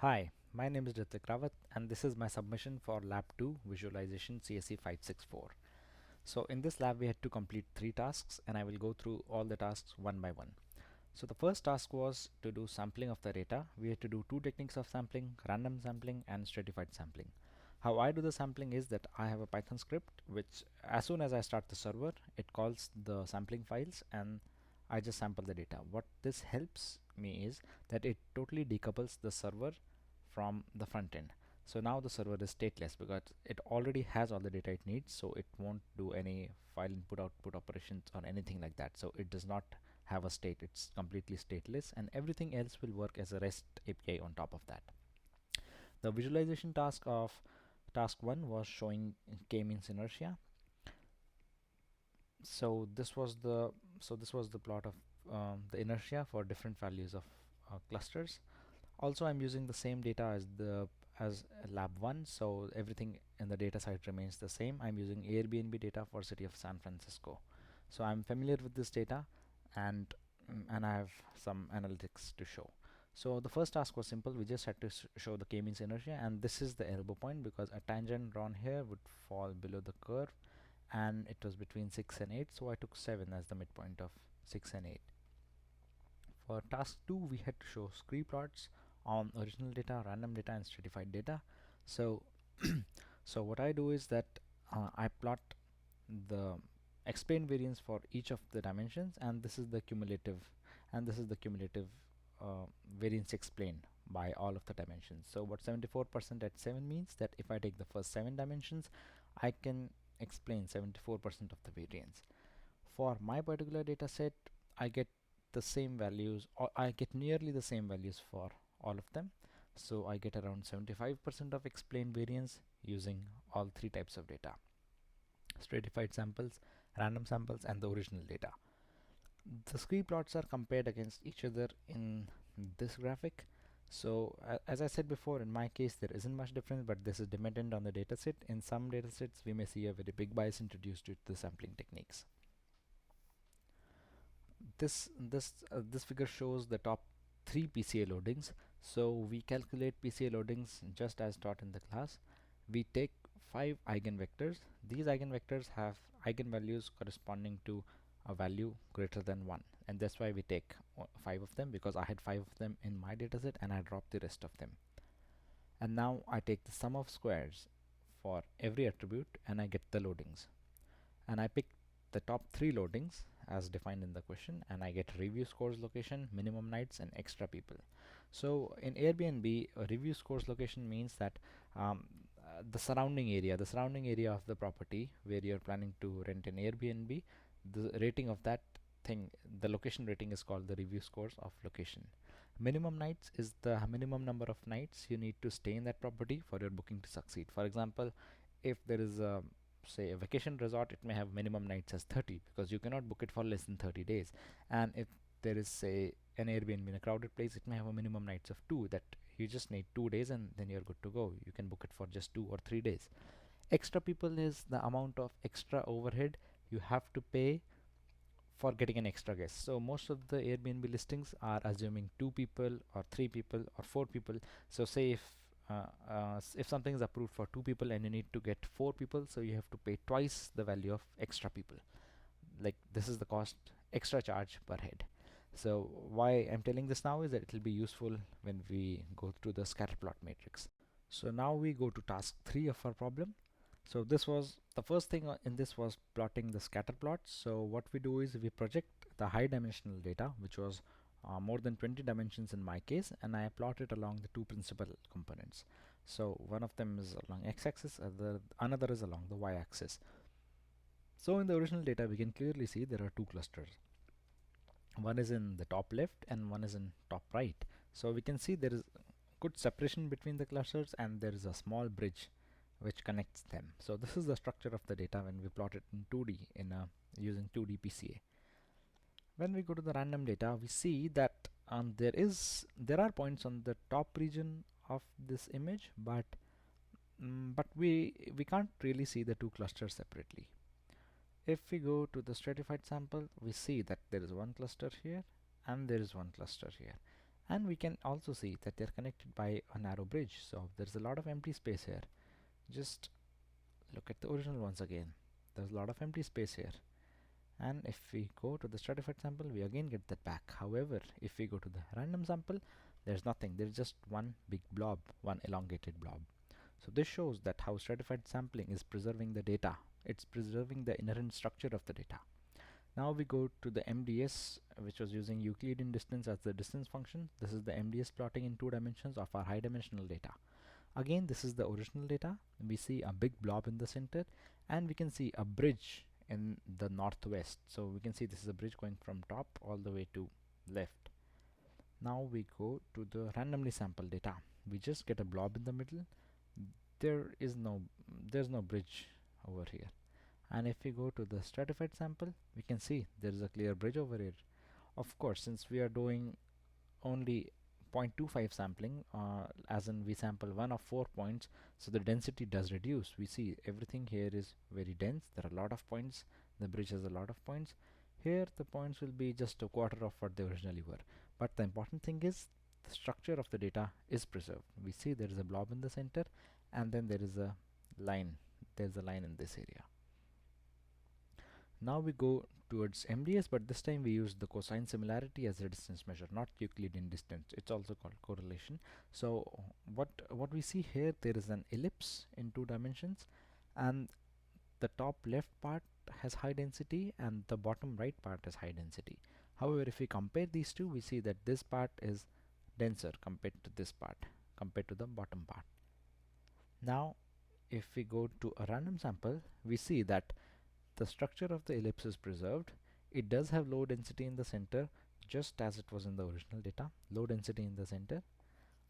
Hi, my name is Ritik Rawat and this is my submission for lab 2 visualization cse564. So in this lab we had to complete 3 tasks and I will go through all the tasks one by one. So the first task was to do sampling of the data. We had to do 2 techniques of sampling: random sampling and stratified sampling. How I do the sampling is that I have a Python script which as soon as I start the server it calls the sampling files and I just sample the data. What this helps me is that it totally decouples the server from the front end. So now the server is stateless because it already has all the data it needs, so it won't do any file input output operations or anything like that. So it does not have a state, it's completely stateless, and everything else will work as a REST API on top of that. The visualization task of task 1 was showing k-means inertia. So this was the plot of the inertia for different values of clusters. Also, I'm using the same data as lab 1, so everything in the data site remains the same. I'm using Airbnb data for city of San Francisco. So I'm familiar with this data, and and I have some analytics to show. So the first task was simple. We just had to show the k-means inertia, and this is the elbow point because a tangent drawn here would fall below the curve, and it was between 6 and 8, so I took 7 as the midpoint of 6 and 8. For task 2 we had to show scree plots on original data, random data and stratified data. So so what I do is that I plot the explained variance for each of the dimensions, and this is the cumulative uh, variance explained by all of the dimensions. So what 74% at 7 means that if I take the first 7 dimensions I can explain 74% of the variance. For my particular data set I get the same values, or I get nearly the same values for all of them. So I get around 75% of explained variance using all 3 types of data: stratified samples, random samples and the original data. The scree plots are compared against each other in this graphic. So as I said before, in my case there isn't much difference, but this is dependent on the dataset. In some datasets we may see a very big bias introduced due to the sampling techniques. This figure shows the top 3 PCA loadings. So we calculate PCA loadings just as taught in the class. We take 5 eigenvectors. These eigenvectors have eigenvalues corresponding to a value greater than 1, and that's why we take 5 of them, because I had 5 of them in my dataset and I dropped the rest of them. And now I take the sum of squares for every attribute and I get the loadings, and I pick the top 3 loadings as defined in the question, and I get review scores location, minimum nights and extra people. So in Airbnb, a review scores location means that the surrounding area of the property where you're planning to rent an Airbnb, the rating of that thing, the location rating is called the review scores of location. Minimum nights is the minimum number of nights you need to stay in that property for your booking to succeed. For example, if there is a, say, a vacation resort, it may have minimum nights as 30 because you cannot book it for less than 30 days. And if there is, say, an Airbnb in a crowded place, it may have a minimum nights of 2, that you just need 2 days and then you're good to go. You can book it for just 2 or 3 days. Extra people is the amount of extra overhead you have to pay for getting an extra guest. So most of the Airbnb listings are assuming 2 people or 3 people or 4 people. So say if something is approved for 2 people and you need to get 4 people, so you have to pay twice the value of extra people. Like, this is the cost, extra charge per head. So why I'm telling this now is that it will be useful when we go through the scatter plot matrix. So now we go to task 3 of our problem. So this was the first thing in this was plotting the scatter plot. So what we do is we project the high dimensional data, which was more than 20 dimensions in my case, and I plot it along the 2 principal components. So one of them is along x-axis, another is along the y-axis. So in the original data we can clearly see there are 2 clusters. One is in the top left and one is in top right. So we can see there is good separation between the clusters and there is a small bridge which connects them. So this is the structure of the data when we plot it in 2D using 2D PCA. When we go to the random data, we see that there are points on the top region of this image, but we can't really see the 2 clusters separately. If we go to the stratified sample, we see that there is one cluster here and there is one cluster here, And we can also see that they're connected by a narrow bridge, so there's a lot of empty space here. Just look at the original ones again. There's a lot of empty space here. And if we go to the stratified sample, we again get that back. However, if we go to the random sample, there's nothing. There's just one big blob, one elongated blob. So this shows that how stratified sampling is preserving the data. It's preserving the inherent structure of the data. Now we go to the MDS, which was using Euclidean distance as the distance function. This is the MDS plotting in 2 dimensions of our high dimensional data. Again, this is the original data. We see a big blob in the center, and we can see a bridge in the northwest. So we can see this is a bridge going from top all the way to left. Now we go to the randomly sampled data. We just get a blob in the middle. There's no bridge over here. And if we go to the stratified sample, we can see there is a clear bridge over here. Of course, since we are doing only 0.25 sampling, as in we sample 1 of 4 points, so the density does reduce. We see everything here is very dense. There are a lot of points. The bridge has a lot of points. Here the points will be just a quarter of what they originally were. But the important thing is the structure of the data is preserved. We see there is a blob in the center, and then there is a line. There's a line in this area. Now we go towards MDS, but this time we use the cosine similarity as a distance measure, not Euclidean distance. It's also called correlation. So what we see here, there is an ellipse in 2 dimensions, and the top left part has high density and the bottom right part has high density. However, if we compare these two, we see that this part is denser compared to this part, compared to the bottom part. Now if we go to a random sample, we see that the structure of the ellipse is preserved. It does have low density in the center, just as it was in the original data, low density in the center.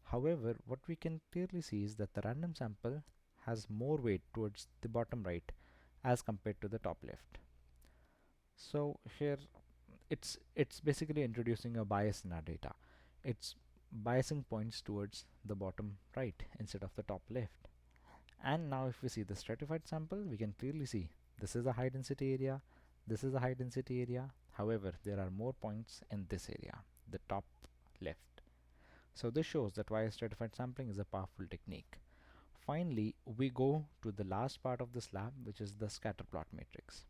However, what we can clearly see is that the random sample has more weight towards the bottom right as compared to the top left. So here it's basically introducing a bias in our data. It's biasing points towards the bottom right instead of the top left. And now if we see the stratified sample, we can clearly see this is a high density area, this is a high density area. However, there are more points in this area, the top left. So this shows that why stratified sampling is a powerful technique. Finally, we go to the last part of this lab, which is the scatter plot matrix.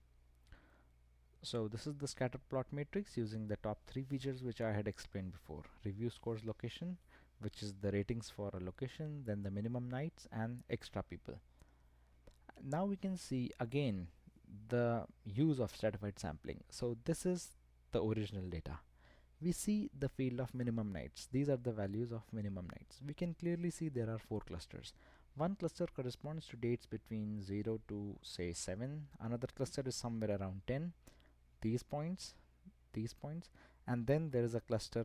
So this is the scatter plot matrix using the top 3 features which I had explained before. Review scores location, which is the ratings for a location, then the minimum nights and extra people. Now we can see again the use of stratified sampling. So this is the original data. We see the field of minimum nights. These are the values of minimum nights. We can clearly see there are 4 clusters. One cluster corresponds to dates between 0 to say 7. Another cluster is somewhere around 10. These points, and then there is a cluster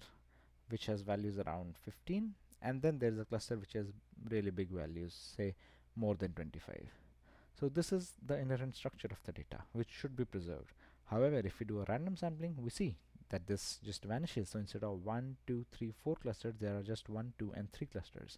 which has values around 15, and then there is a cluster which has really big values, say more than 25. So this is the inherent structure of the data, which should be preserved. However, if we do a random sampling, we see that this just vanishes. So instead of 1, 2, 3, 4 clusters, there are just 1, 2 and 3 clusters.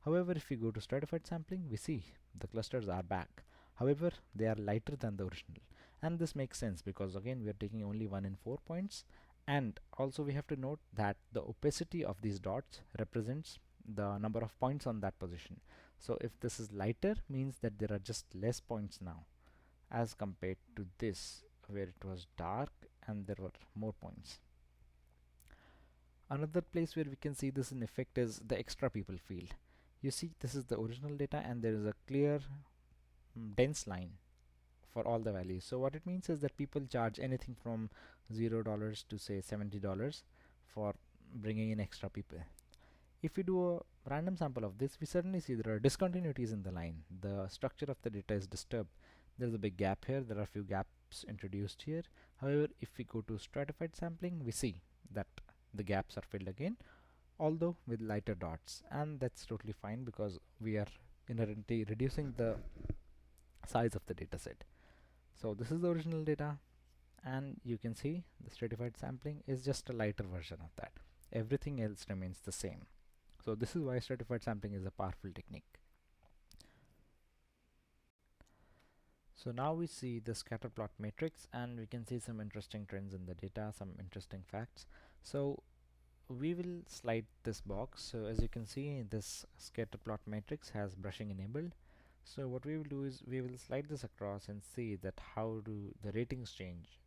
However, if we go to stratified sampling, we see the clusters are back. However, they are lighter than the original. And this makes sense because again we are taking only 1 in 4 points, and also we have to note that the opacity of these dots represents the number of points on that position. So if this is lighter, means that there are just less points now as compared to this where it was dark and there were more points. Another place where we can see this in effect is the extra people field. You see, this is the original data and there is a clear dense line for all the values. So what it means is that people charge anything from $0 to say $70 for bringing in extra people. If we do a random sample of this, we suddenly see there are discontinuities in the line. The structure of the data is disturbed. There's a big gap here. There are a few gaps introduced here. However, if we go to stratified sampling, we see that the gaps are filled again, although with lighter dots, and that's totally fine because we are inherently reducing the size of the data set. So this is the original data, and you can see the stratified sampling is just a lighter version of that. Everything else remains the same. So this is why stratified sampling is a powerful technique. So now we see the scatter plot matrix, and we can see some interesting trends in the data, some interesting facts. So we will slide this box. So as you can see, this scatter plot matrix has brushing enabled. So what we will do is we will slide this across and see that how do the ratings change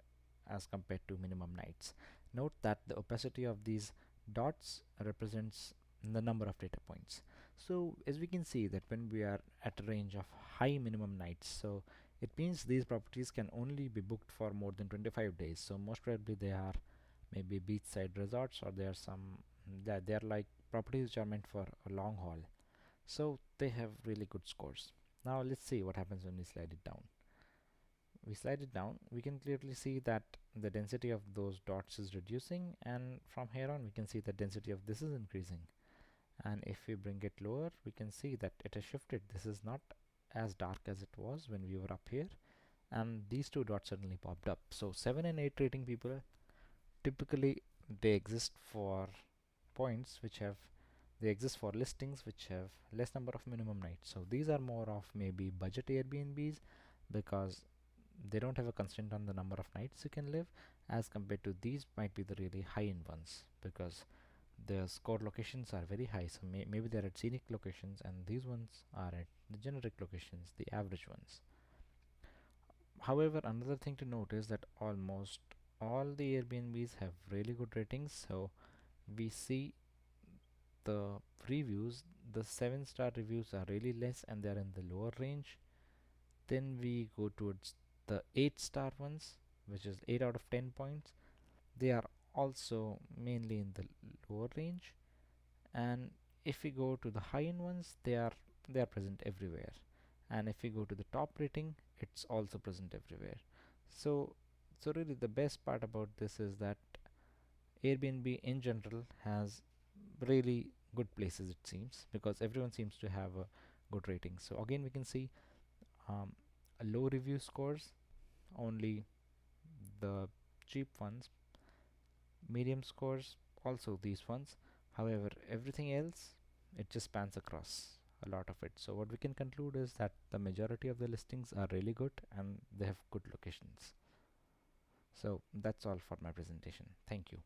as compared to minimum nights. Note that the opacity of these dots represents the number of data points. So as we can see that when we are at a range of high minimum nights, so it means these properties can only be booked for more than 25 days. So most probably they are maybe beachside resorts, or there are some that they are like properties which are meant for a long haul. So they have really good scores. Now let's see what happens when we slide it down. We slide it down, we can clearly see that the density of those dots is reducing, and from here on we can see the density of this is increasing. And if we bring it lower, we can see that it has shifted. This is not as dark as it was when we were up here, and these two dots suddenly popped up. So 7 and 8 rating people, typically they exist for points which have they exist for listings which have less number of minimum nights. So these are more of maybe budget Airbnbs, because they don't have a constraint on the number of nights you can live, as compared to these might be the really high end ones, because the score locations are very high. So maybe they're at scenic locations, and these ones are at the generic locations, the average ones. However, another thing to note is that almost all the Airbnbs have really good ratings. So we see the reviews, the 7-star reviews are really less and they're in the lower range. Then we go towards the 8-star ones, which is 8 out of 10 points. They are also mainly in the lower range. And if we go to the high end ones, they are present everywhere. And if we go to the top rating, it's also present everywhere. So really the best part about this is that Airbnb in general has really good places, it seems, because everyone seems to have a good rating. So again we can see um, a low review scores, only the cheap ones, medium scores, also these ones. However, everything else, it just spans across a lot of it. So what we can conclude is that the majority of the listings are really good and they have good locations. So that's all for my presentation. Thank you.